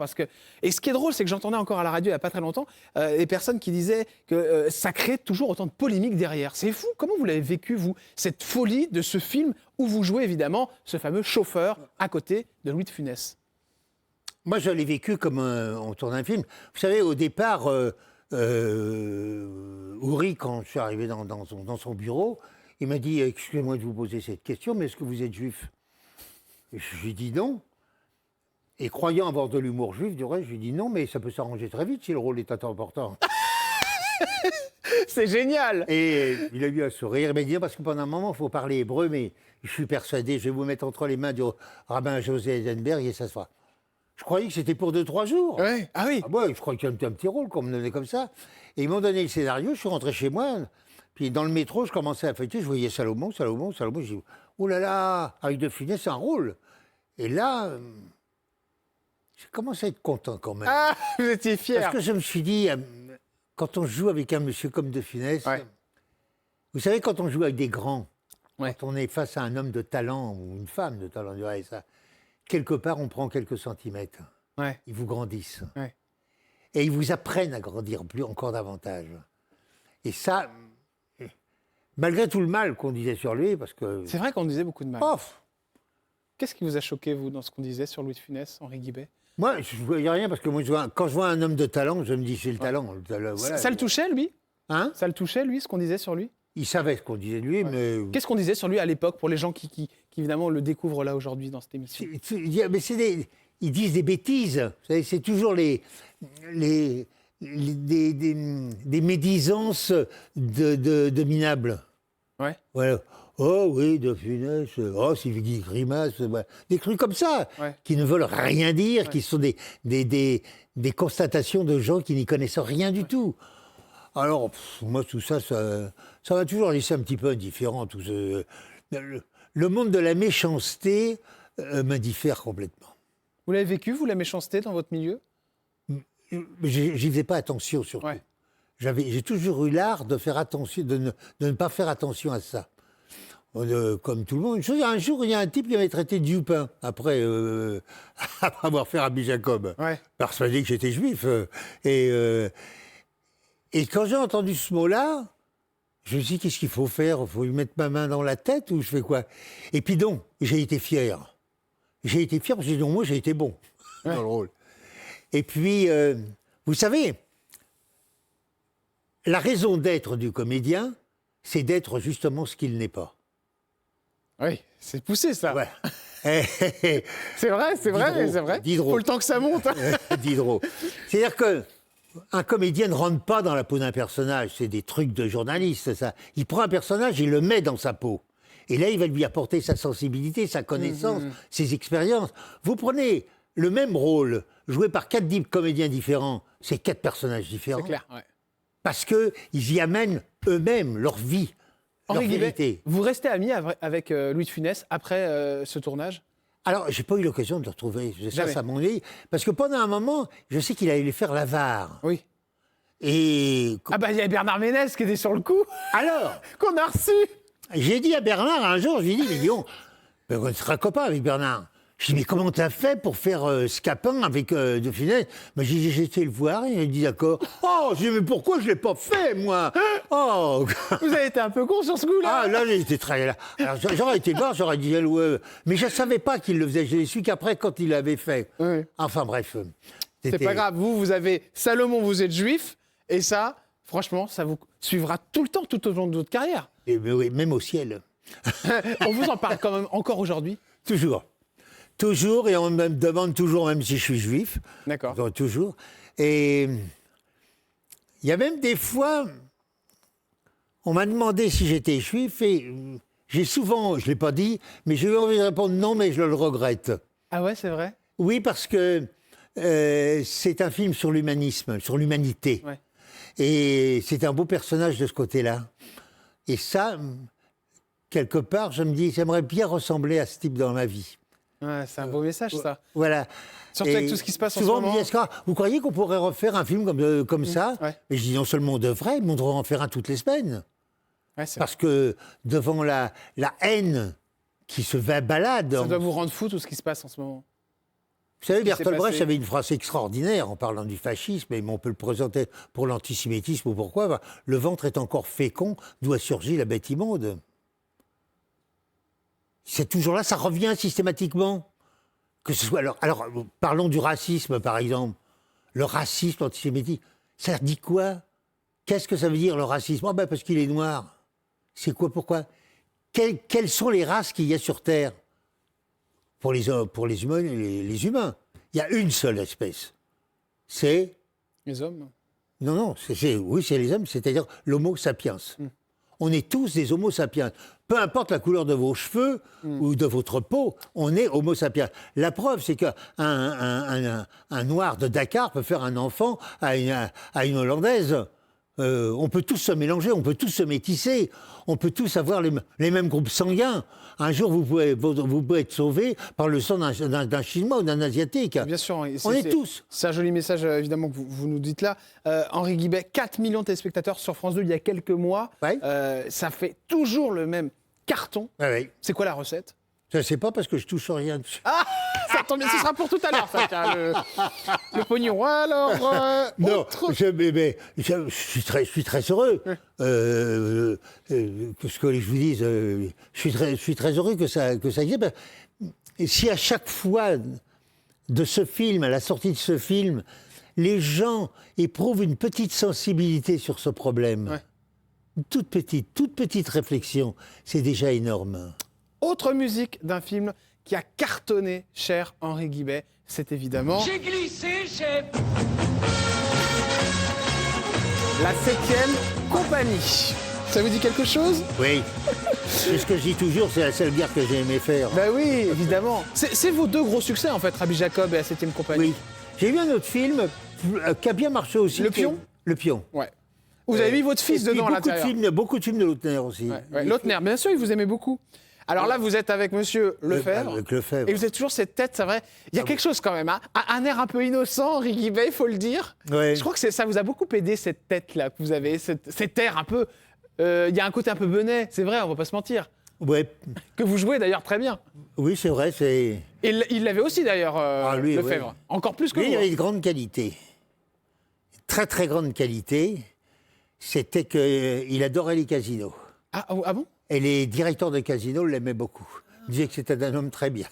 Et ce qui est drôle, c'est que j'entendais encore à la radio il n'y a pas très longtemps des personnes qui disaient que ça crée toujours autant de polémiques derrière. C'est fou. Comment vous l'avez vécu, vous, cette folie de ce film où vous jouez évidemment ce fameux chauffeur à côté de Louis de Funès? Moi, je l'ai vécu comme on tourne un film. Vous savez, au départ, Ouri, quand je suis arrivé dans son bureau, il m'a dit « Excusez-moi de vous poser cette question, mais est-ce que vous êtes juif ?» Et je lui ai dit non. Et croyant avoir de l'humour juif, du reste, je lui ai dit non, mais ça peut s'arranger très vite si le rôle est important. C'est génial. Et il a eu un sourire. Il m'a dit parce que pendant un moment, il faut parler hébreu, mais je suis persuadé, je vais vous mettre entre les mains du rabbin José Eisenberg et ça se fera. Je croyais que c'était pour 2-3 jours. Ouais. Ah oui. Ah ouais, je croyais qu'il y avait un petit rôle qu'on me donnait comme ça. Et ils m'ont donné le scénario, je suis rentré chez moi. Puis dans le métro, je commençais à feuilleter, je voyais Salomon. Je dis, oh là là, avec De Funès, c'est un rôle. Et là, j'ai commencé à être content quand même. Ah, vous étiez fier. Parce que je me suis dit, quand on joue avec un monsieur comme De Funès, Ouais. vous savez, quand on joue avec des grands, Ouais. quand on est face à un homme de talent ou une femme de talent, ça, quelque part, on prend quelques centimètres. Ouais. Ils vous grandissent. Ouais. Et ils vous apprennent à grandir encore davantage. Et ça, malgré tout le mal qu'on disait sur lui, parce que... C'est vrai qu'on disait beaucoup de mal. Off. Qu'est-ce qui vous a choqué, vous, dans ce qu'on disait sur Louis de Funès, Henri Guibet? Moi, je ne voyais rien, parce que moi, quand je vois un homme de talent, je me dis, c'est le talent. Voilà. Ça le touchait, lui? Hein? Ça le touchait, lui, ce qu'on disait sur lui? Il savait ce qu'on disait de lui, mais... Qu'est-ce qu'on disait sur lui à l'époque, pour les gens qui évidemment, le découvrent là, aujourd'hui, dans cette émission? Mais ils disent des bêtises. Vous savez, c'est toujours les des médisances de minables. Ouais. Voilà. Oh oui, de Funès, oh c'est Guy Grimace, voilà. Des trucs comme ça, Ouais. qui ne veulent rien dire, qui sont des constatations de gens qui n'y connaissent rien du tout. Alors, moi, tout ça, ça m'a toujours laissé un petit peu indifférent. Le monde de la méchanceté m'indiffère complètement. Vous l'avez vécu, vous, la méchanceté dans votre milieu? J'y faisais pas attention, surtout. Ouais. J'ai toujours eu l'art de faire attention, de ne pas faire attention à ça. Comme tout le monde. Un jour, il y a un type qui m'avait traité de Dupin, après avoir fait Rabbi Jacob, Ouais. persuadé que j'étais juif. Et quand j'ai entendu ce mot-là, je me suis dit, qu'est-ce qu'il faut faire? Il faut lui mettre ma main dans la tête ou je fais quoi? Et puis donc, j'ai été fier. J'ai été fier parce que moi, j'ai été bon dans le rôle. Et puis, vous savez, la raison d'être du comédien, c'est d'être justement ce qu'il n'est pas. Oui, c'est poussé, ça. Ouais. C'est vrai, c'est vrai. Diderot. Faut le temps que ça monte. Diderot. C'est-à-dire qu'un comédien ne rentre pas dans la peau d'un personnage. C'est des trucs de journaliste, ça. Il prend un personnage, il le met dans sa peau. Et là, il va lui apporter sa sensibilité, sa connaissance, ses expériences. Vous prenez le même rôle, joué par 4 comédiens différents, c'est 4 personnages différents. C'est clair, ouais. Parce qu'ils y amènent eux-mêmes leur vie, leur Henri Guibert, vérité. vous restez ami avec Louis de Funès après ce tournage? Alors, j'ai pas eu l'occasion de le retrouver. Jamais. Ça m'ennuie. Parce que pendant un moment, je sais qu'il allait faire l'avare. Oui. Et Ah bah, il y a Bernard Ménez qui était sur le coup, alors, qu'on a reçu. j'ai dit à Bernard un jour, je lui ai dit, mais dis donc, on sera copains avec Bernard. Je lui ai dit, mais comment t'as fait pour faire Scapin avec De Funès? J'ai été le voir, et il a dit d'accord. Oh, j'ai dit, mais pourquoi je l'ai pas fait, moi? Oh. Vous avez été un peu con sur ce coup-là. Ah, là, j'étais très là. Alors, j'aurais été le voir, j'aurais dit, mais je ne savais pas qu'il le faisait. Je l'ai su qu'après, quand il l'avait fait. Oui. Enfin, bref. C'est pas grave, vous avez Salomon, vous êtes juif, et ça, franchement, ça vous suivra tout le temps, tout au long de votre carrière. Mais oui, même au ciel. On vous en parle quand même encore aujourd'hui? Toujours. Toujours, et on me demande toujours, même si je suis juif. D'accord. Donc, toujours. Et il y a même des fois, on m'a demandé si j'étais juif, et j'ai souvent, je ne l'ai pas dit, mais j'ai eu envie de répondre non, mais je le regrette. Ah ouais, c'est vrai? Oui, parce que c'est un film sur l'humanisme, sur l'humanité. Ouais. Et c'est un beau personnage de ce côté-là. Et ça, quelque part, je me dis, j'aimerais bien ressembler à ce type dans ma vie. Ouais, c'est un beau message, ça. Voilà. Surtout avec tout ce qui se passe en ce souvent, on me moment. dit, est-ce que vous croyez qu'on pourrait refaire un film comme ça? Ouais. Et je dis, non seulement on devrait, mais on devrait en faire un toutes les semaines. Ouais, c'est Parce que devant la haine qui se balade... Ça doit vous rendre fou, tout ce qui se passe en ce moment. Vous savez, Ce qui s'est Bertolt Brecht passé. avait une phrase extraordinaire en parlant du fascisme, et on peut le présenter pour l'antisémitisme ou pourquoi. Le ventre est encore fécond, d'où a surgi la bête immonde. C'est toujours là, ça revient systématiquement. Que ce soit alors, parlons du racisme, par exemple. Le racisme, l'antisémitisme, ça dit quoi? Qu'est-ce que ça veut dire, le racisme? Oh ben, parce qu'il est noir. C'est quoi, pourquoi? Quelles sont les races qu'il y a sur Terre? Pour les humains, les humains. Il y a une seule espèce. C'est... Les hommes? Non, oui, c'est les hommes, c'est-à-dire l'homo sapiens. On est tous des homo sapiens. Peu importe la couleur de vos cheveux ou de votre peau, on est homo sapiens. La preuve, c'est qu'un un noir de Dakar peut faire un enfant à une Hollandaise. On peut tous se mélanger, on peut tous se métisser, on peut tous avoir les mêmes groupes sanguins. Un jour, vous pouvez être sauvé par le sang d'un Chinois ou d'un Asiatique. Bien sûr. On est tous. C'est un joli message, évidemment, que vous nous dites là. Henri Guibert, 4 millions de téléspectateurs sur France 2 il y a quelques mois. Ouais. Ça fait toujours le même carton. Ah oui. C'est quoi la recette? Je ne sais pas parce que je touche rien dessus. Ah, ça tombe bien, ce sera pour tout à l'heure, ça, tiens, le pognon. Alors, Non, autre... je suis très heureux. Que ce que je vous dise, je suis très heureux que ça existe. Et si à chaque fois de ce film, à la sortie de ce film, les gens éprouvent une petite sensibilité sur ce problème, Ouais. une toute petite réflexion, c'est déjà énorme. Autre musique d'un film qui a cartonné, cher Henri Guibert, c'est évidemment... J'ai glissé, j'ai... La 7e compagnie. Ça vous dit quelque chose? Oui. C'est ce que je dis toujours, c'est la seule guerre que j'ai aimé faire. Ben oui, évidemment. C'est vos deux gros succès, en fait, Rabbi Jacob et la 7e compagnie. Oui. J'ai vu un autre film qui a bien marché aussi. Le Pion? Le Pion. Ouais. Vous avez mis votre fils Et puis dedans à l'intérieur. beaucoup de films de Lautner aussi. Ouais. Lautner, bien sûr, il vous aimait beaucoup. Alors là, vous êtes avec monsieur Lefebvre. Avec Lefebvre. Et vous avez toujours cette tête, c'est vrai. Il y a quelque chose quand même, hein. Un air un peu innocent, Henri Guibet, il faut le dire. Ouais. Je crois que ça vous a beaucoup aidé, cette tête-là que vous avez, cet air un peu. Il y a un côté un peu benet, c'est vrai, on va pas se mentir. Ouais. Que vous jouez d'ailleurs très bien. Oui, c'est vrai, c'est... Et il l'avait aussi d'ailleurs, lui, Lefebvre. ouais. Encore plus que Lui, vous. il avait de grandes qualités. Très, très grande qualité. C'était qu'il adorait les casinos. Ah bon? Et les directeurs de casinos l'aimaient beaucoup. Ils disaient que c'était un homme très bien.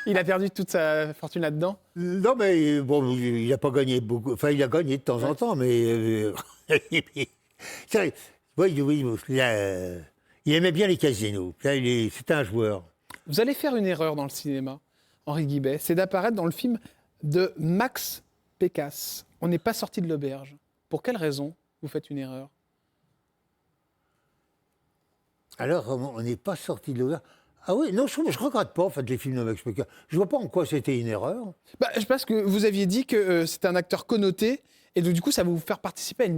Il a perdu toute sa fortune là-dedans? Non, mais bon, il n'a pas gagné beaucoup. Enfin, il a gagné de temps en temps, mais... oui, il aimait bien les casinos. C'était un joueur. Vous allez faire une erreur dans le cinéma, Henri Guibet. C'est d'apparaître dans le film de Max Pécasse. On n'est pas sorti de l'auberge. Pour quelle raison vous faites une erreur? Alors, on n'est pas sorti de l'auberge. Ah oui, non, je ne regrette pas en fait les films de Max Pécasse. Je vois pas en quoi c'était une erreur. Je pense que vous aviez dit que c'était un acteur connoté, et donc du coup, ça va vous faire participer à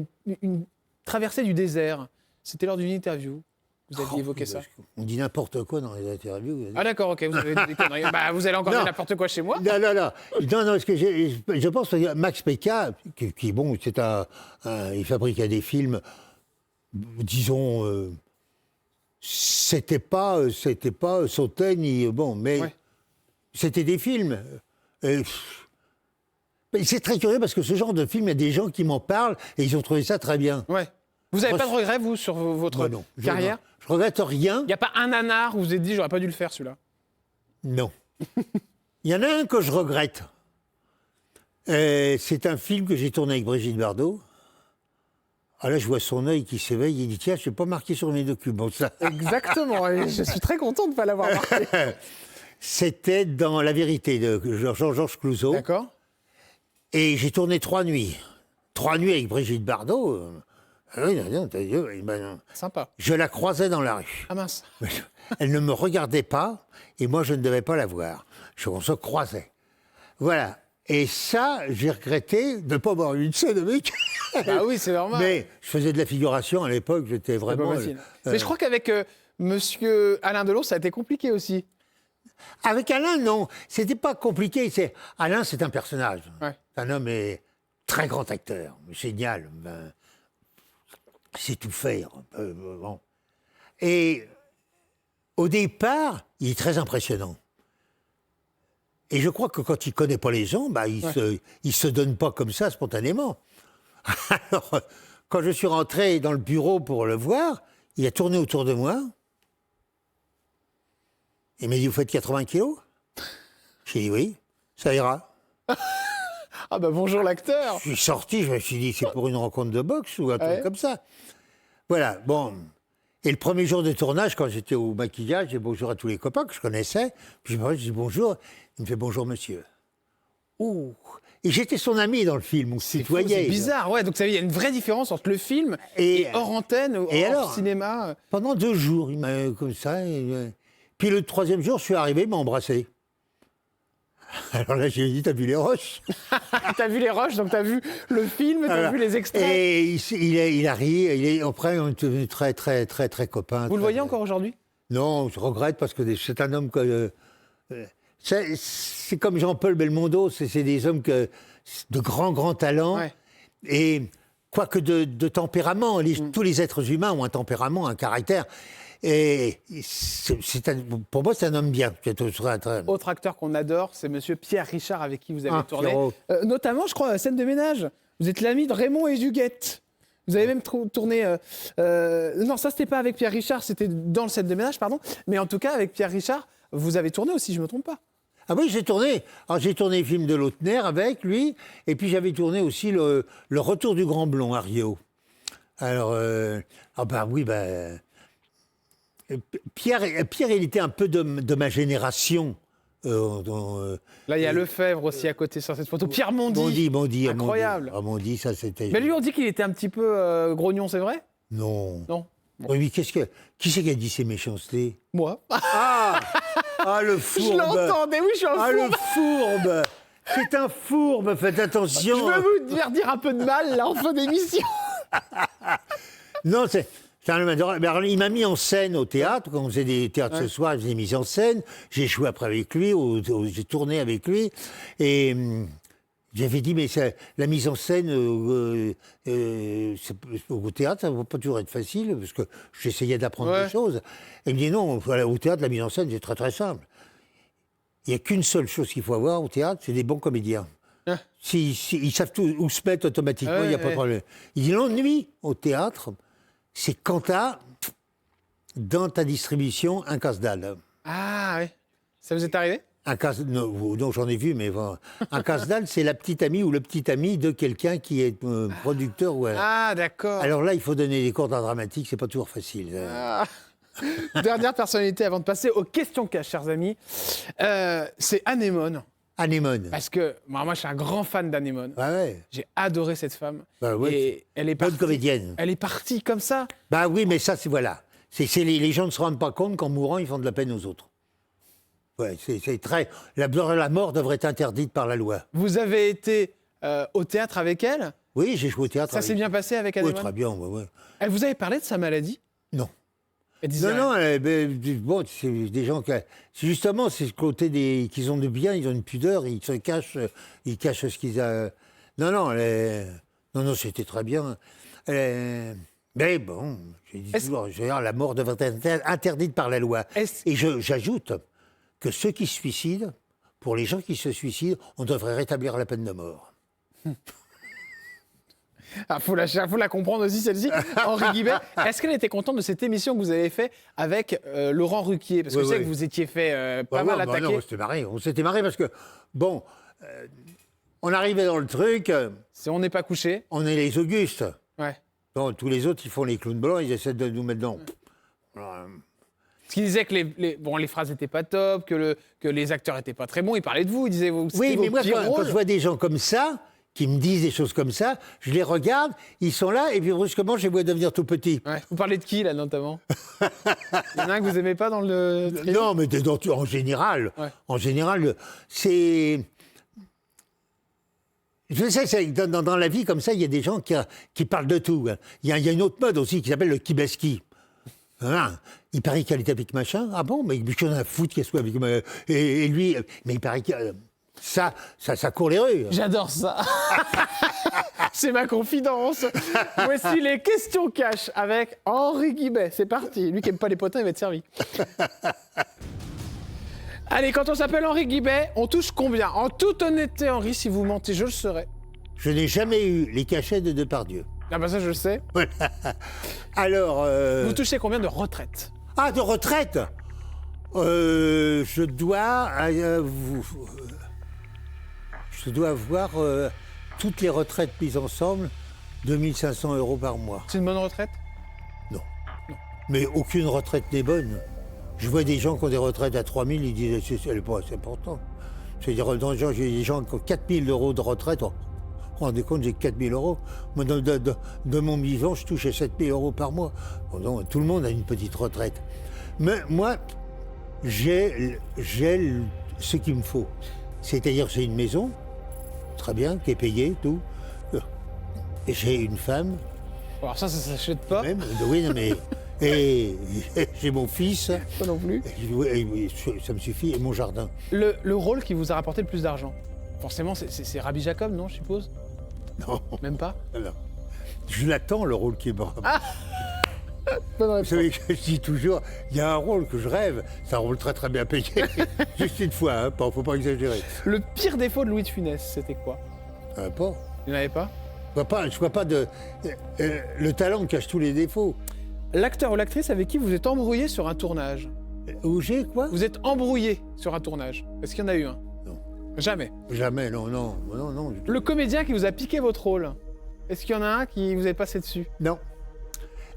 une traversée du désert. C'était lors d'une interview. Vous aviez évoqué ça. On dit n'importe quoi dans les interviews. Ah d'accord, ok, vous avez dit des conneries. Vous allez encore dire n'importe quoi chez moi? Non, parce que je pense que Max Pécasse, qui bon, il fabriquait des films, disons, c'était pas sauté ni bon, mais Ouais. c'était des films. Mais c'est très curieux parce que ce genre de film, il y a des gens qui m'en parlent et ils ont trouvé ça très bien. Ouais. Vous n'avez pas de regrets, vous, sur votre Non, carrière? je regrette rien. Il n'y a pas un nanar où vous vous êtes dit, j'aurais pas dû le faire, celui-là? Non. Il y en a un que je regrette. C'est un film que j'ai tourné avec Brigitte Bardot. Ah là, je vois son œil qui s'éveille. Il dit, tiens, je ne suis pas marqué sur mes documents. Ça. Exactement, et je suis très content de ne pas l'avoir marqué. C'était dans La Vérité de Jean-Georges Clouzot. D'accord. Et j'ai tourné 3 nuits. 3 nuits avec Brigitte Bardot. Ah oui, non, Sympa. je la croisais dans la rue. Ah mince. Elle ne me regardait pas et moi, je ne devais pas la voir. On se croisait. Voilà. Et ça, j'ai regretté de ne pas avoir eu une scène avec. Ah oui, c'est normal. Mais je faisais de la figuration à l'époque, j'étais C'est vraiment... pas facile. Mais je crois qu'avec monsieur Alain Delon, ça a été compliqué aussi. Avec Alain, non. C'était pas compliqué. Alain, c'est un personnage. Ouais. Un homme est très grand acteur, génial. C'est tout faire. Bon. Et au départ, il est très impressionnant. Et je crois que quand il ne connaît pas les gens, il se donne pas comme ça spontanément. Alors, quand je suis rentré dans le bureau pour le voir, il a tourné autour de moi. Il m'a dit, vous faites 80 kilos? J'ai dit, oui, ça ira. Ah bonjour l'acteur. Je suis sorti, je me suis dit, c'est pour une rencontre de boxe ou un truc comme ça. Voilà, bon. Et le premier jour de tournage, quand j'étais au maquillage, j'ai dit bonjour à tous les copains que je connaissais. Puis je dis bonjour. Il me fait bonjour monsieur. Ouh. Et j'étais son ami dans le film, on se tutoyait. C'est bizarre, ouais. Donc, il y a une vraie différence entre le film et hors antenne, hors cinéma. Pendant 2 jours, il m'a comme ça. Puis le 3e jour, je suis arrivé, il m'a embrassé. Alors là, j'ai dit, t'as vu les roches? T'as vu les roches, donc t'as vu le film, t'as vu les extraits. Et il a ri. Après, on est devenus très, très, très, très copains. Vous le voyez encore aujourd'hui? Non, je regrette parce que c'est un homme que... c'est comme Jean-Paul Belmondo, c'est des hommes de grands talents. Ouais. Et quoique de tempérament, tous les êtres humains ont un tempérament, un caractère. Et pour moi, c'est un homme bien. Autre acteur qu'on adore, c'est monsieur Pierre Richard, avec qui vous avez tourné. Notamment, je crois, à Scène de ménage. Vous êtes l'ami de Raymond et Huguette. Vous avez même tourné... non, ça, c'était pas avec Pierre Richard, c'était dans le Scène de ménage, pardon. Mais en tout cas, avec Pierre Richard, vous avez tourné aussi, je ne me trompe pas. Ah oui, j'ai tourné. Alors, j'ai tourné le film de Lautner avec lui. Et puis, j'avais tourné aussi le Retour du Grand Blond à Rio. Alors, Pierre, il était un peu de ma génération. Là, il y a Lefebvre aussi à côté sur cette photo. Pierre Mondy. Mondy. Incroyable. Mondy, ça c'était... Mais lui, on dit qu'il était un petit peu grognon, c'est vrai? Non. Non. Oui, mais qui c'est qui a dit ces méchancetés? Moi. Ah, le fourbe. Je l'entendais, oui, je suis un fourbe. Le fourbe. C'est un fourbe, faites attention. Je veux vous faire dire un peu de mal, là, en fin d'émission. Non, c'est un homme adorable. Alors, il m'a mis en scène au théâtre, quand on faisait des théâtres ce soir, il faisait des mises en scène. J'ai joué après avec lui, j'ai tourné avec lui. Et j'avais dit, mais la mise en scène au théâtre, ça ne va pas toujours être facile, parce que j'essayais d'apprendre des choses. Et il me dit, non, au théâtre, la mise en scène, c'est très très simple. Il n'y a qu'une seule chose qu'il faut avoir au théâtre, c'est des bons comédiens. Ils savent où se mettre automatiquement, il n'y a pas de problème. Il dit, l'ennui au théâtre, c'est quand tu as dans ta distribution un casse-dalle. Ah oui. Ça vous est arrivé? Non, j'en ai vu, mais bon. Un casse-dalle, c'est la petite amie ou le petit ami de quelqu'un qui est producteur. Ah, d'accord. Alors là, il faut donner des cours d'art dramatique, c'est pas toujours facile. Dernière personnalité avant de passer aux questions cash, chers amis. C'est Anémone. Anémone. Parce que moi, je suis un grand fan d'Anémone. Ah ouais. J'ai adoré cette femme. Bah ouais, et elle est bonne comédienne. Elle est partie comme ça. Bah oui, mais ça, c'est voilà. Les gens ne se rendent pas compte qu'en mourant, ils font de la peine aux autres. Ouais, c'est très. La mort devrait être interdite par la loi. Vous avez été au théâtre avec elle? Oui, j'ai joué au théâtre. Ça s'est bien passé avec Anémone? Oui, très bien. Ouais. Elle vous avait parlé de sa maladie? Non. Elle disait non, bon, c'est des gens justement, c'est ce côté qu'ils ont de bien, ils ont une pudeur, ils se cachent, ils cachent ce qu'ils ont. Non, c'était très bien. Mais bon, j'ai dit toujours, la mort devrait être interdite par la loi. Et j'ajoute que ceux qui se suicident, pour les gens qui se suicident, on devrait rétablir la peine de mort. Ah, faut la comprendre aussi, celle-ci. Henri Guibet, est-ce qu'elle était contente de cette émission que vous avez faite avec Laurent Ruquier? Parce que je sais que vous étiez fait pas mal attaquer. Non, on s'était marré parce que, bon, on arrivait dans le truc. On n'est pas couché. On est les Augustes. Ouais. Donc, tous les autres, ils font les clowns blancs, ils essaient de nous mettre dedans. Parce qu'il disait que les phrases n'étaient pas top, que les acteurs n'étaient pas très bons. Il parlait de vous, il disait... Oui, mais moi, quand je vois des gens comme ça, qui me disent des choses comme ça, je les regarde, ils sont là, et puis brusquement, je les vois devenir tout petits. Ouais. Vous parlez de qui, là, notamment? Il y en a un que vous n'aimez pas dans le trio? Non, mais en général. Ouais. En général, c'est... Je sais, dans la vie, comme ça, il y a des gens qui parlent de tout. Il y a une autre mode aussi qui s'appelle le kibeski. Hein, il paraît qu'elle est avec machin. Ah bon, mais je suis un foutre qu'elle soit avec... Et lui, mais il paraît que... Ça court les rues. J'adore ça. C'est ma confidence. Voici les questions cash avec Henri Guibet. C'est parti. Lui qui n'aime pas les potins, il va être servi. Allez, quand on s'appelle Henri Guibet, on touche combien? En toute honnêteté, Henri, si vous mentez, je le saurais. Je n'ai jamais eu les cachets de Depardieu. Ah bah ça, je le sais. Alors... Vous touchez combien de retraite? Ah, de retraite Je dois avoir toutes les retraites mises ensemble, 2500 € par mois. C'est une bonne retraite? Non. Mais aucune retraite n'est bonne. Je vois des gens qui ont des retraites à 3000, ils disent c'est pas assez important. J'ai des gens qui ont 4000 € de retraite. Vous vous rendez compte, j'ai 4000 €. Moi, de mon vivant, je touche à 7000 € par mois. Bon, donc, tout le monde a une petite retraite. Mais moi, j'ai ce qu'il me faut. C'est-à-dire, j'ai une maison, très bien, qui est payée, tout. Et j'ai une femme. Alors ça s'achète pas. Même, oui, non, mais... Et j'ai mon fils. Pas non plus. Ça me suffit, et mon jardin. Le rôle qui vous a rapporté le plus d'argent? Forcément, c'est Rabbi Jacob, non, je suppose? Non. Même pas? Non. Je l'attends, le rôle qui est bon. Ah. Vous savez, je dis toujours, il y a un rôle que je rêve, c'est un rôle très très bien payé. Juste une fois, hein, faut pas exagérer. Le pire défaut de Louis de Funès, c'était quoi? Pas. Il n'y en avait pas? Je vois pas de... le talent cache tous les défauts. L'acteur ou l'actrice avec qui vous êtes embrouillé sur un tournage? Où j'ai quoi? Vous êtes embrouillé sur un tournage. Est-ce qu'il y en a eu un? Non. Jamais? Jamais, non. Le comédien qui vous a piqué votre rôle, est-ce qu'il y en a un qui vous est passé dessus? Non.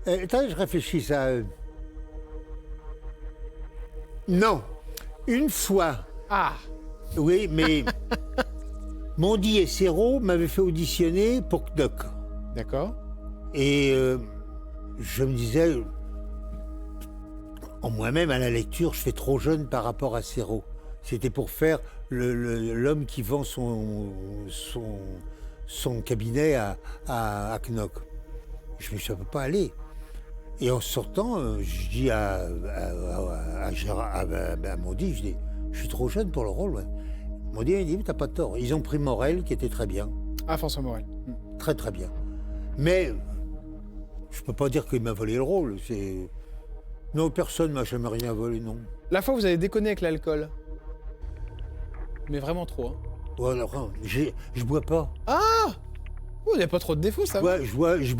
Attends, je réfléchis à... Non. Une fois, Ah, Oui, mais Mondi et Serrault m'avaient fait auditionner pour Knock. d'accord. Et je me disais, en moi-même, à la lecture, je fais trop jeune par rapport à Serrault. C'était pour faire l'homme qui vend son cabinet à Knock. Je me suis dit, ça ne peut pas aller. Et en sortant, je dis à Mondi, je dis, je suis trop jeune pour le rôle. Ouais. Mondi il dit, mais t'as pas tort. Ils ont pris Morel, qui était très bien. Ah, François Morel. Très très bien. Mais je peux pas dire qu'il m'a volé le rôle. Non, personne m'a jamais rien volé, non. La fois où vous avez déconné avec l'alcool. Mais vraiment trop, hein. Ouais, alors, je bois pas. Ah, oh, il n'y a pas trop de défauts, ça va. Je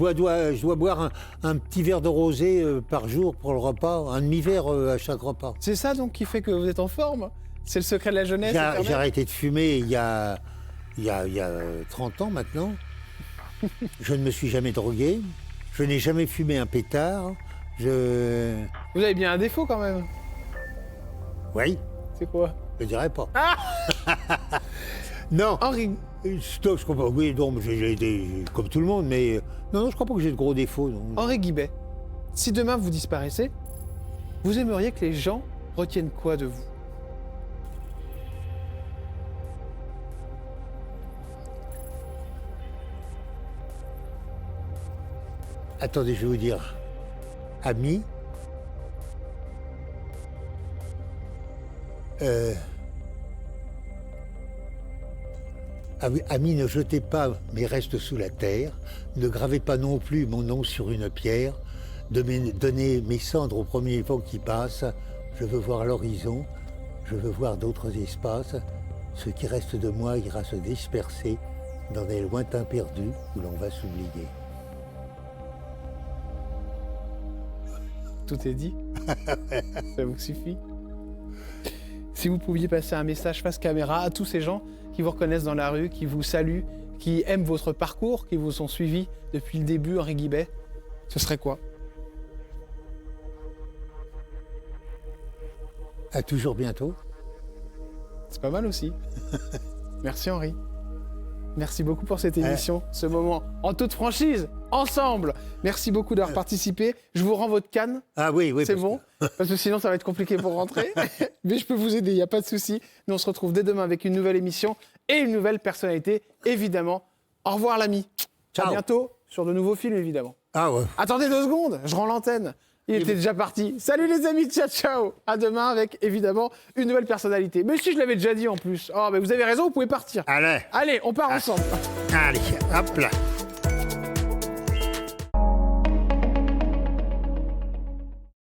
dois boire un petit verre de rosé par jour pour le repas, un demi-verre à chaque repas. C'est ça donc qui fait que vous êtes en forme? C'est le secret de la jeunesse? J'ai arrêté de fumer il y a 30 ans maintenant. Je ne me suis jamais drogué. Je n'ai jamais fumé un pétard. Vous avez bien un défaut quand même. Oui, C'est quoi? je dirais pas. Non, Henri. stop, je crois pas. Oui, donc j'ai été comme tout le monde, mais non, je crois pas que j'ai de gros défauts. Non. Henri Guibet, si demain vous disparaissez, vous aimeriez que les gens retiennent quoi de vous? Attendez, je vais vous dire. Ami. Ami, ne jetez pas mes restes sous la terre, ne gravez pas non plus mon nom sur une pierre, donnez mes cendres au premier vent qui passe, je veux voir l'horizon, je veux voir d'autres espaces, ce qui reste de moi ira se disperser dans des lointains perdus où l'on va s'oublier. Tout est dit. Ça vous suffit. Si vous pouviez passer un message face caméra à tous ces gens qui vous reconnaissent dans la rue, qui vous saluent, qui aiment votre parcours, qui vous ont suivi depuis le début, Henri Guibet, ce serait quoi? À toujours bientôt. C'est pas mal aussi. Merci Henri. Merci beaucoup pour cette émission, ce moment en toute franchise, ensemble. Merci beaucoup d'avoir participé. Je vous rends votre canne. Ah oui, oui. C'est bon, parce que sinon ça va être compliqué pour rentrer. Mais je peux vous aider, il n'y a pas de souci. Nous on se retrouve dès demain avec une nouvelle émission et une nouvelle personnalité, évidemment. Au revoir l'ami. Ciao. À bientôt sur de nouveaux films, évidemment. Ah ouais. Attendez 2 secondes, je rends l'antenne. Il était déjà parti. Salut les amis, ciao ciao. À demain avec évidemment une nouvelle personnalité. Mais si je l'avais déjà dit en plus. Oh, mais vous avez raison, vous pouvez partir. Allez. Allez, on part ensemble. Allez, hop là.